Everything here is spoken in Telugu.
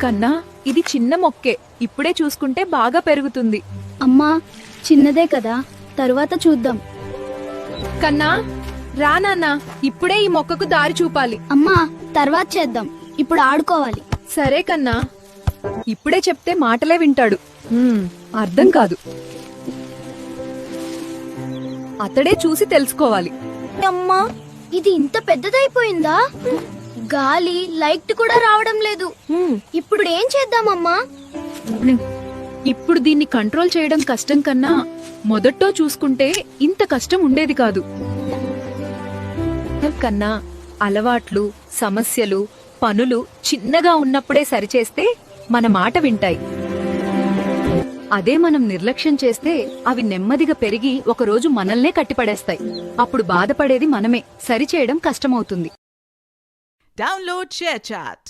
కన్నా ఇది చిన్న మొక్కే, ఇప్పుడే చూసుకుంటే బాగా పెరుగుతుంది. అమ్మా, చిన్నదే కదా, తరువాత చూద్దాం. కన్నా రా నాన్న, ఇప్పుడే ఈ మొక్కకు దారి చూపాలి. అమ్మా, తర్వాత చేద్దాం, ఇప్పుడు ఆడుకోవాలి. సరే కన్నా, ఇప్పుడే చెప్తే మాటలే వింటాడు. అర్థం కాదు, అతడే చూసి తెలుసుకోవాలి. అమ్మా, ఇది ఇంత పెద్దదైపోయిందా? గాలి లైట్ కూడా రావడం లేదు. ఇప్పుడు ఏం చేద్దామమ్మా? ఇప్పుడు దీన్ని కంట్రోల్ చేయడం కష్టం కన్నా మొదట్లో చూసుకుంటే ఇంత కష్టం ఉండేది కాదు. కన్నా అలవాట్లు, సమస్యలు, పనులు చిన్నగా ఉన్నప్పుడే సరిచేస్తే మన మాట వింటాయి. అదే మనం నిర్లక్ష్యం చేస్తే అవి నెమ్మదిగా పెరిగి ఒకరోజు మనల్నే కట్టిపడేస్తాయి. అప్పుడు బాధపడేది మనమే, సరిచేయడం కష్టమవుతుంది. Download ShareChat.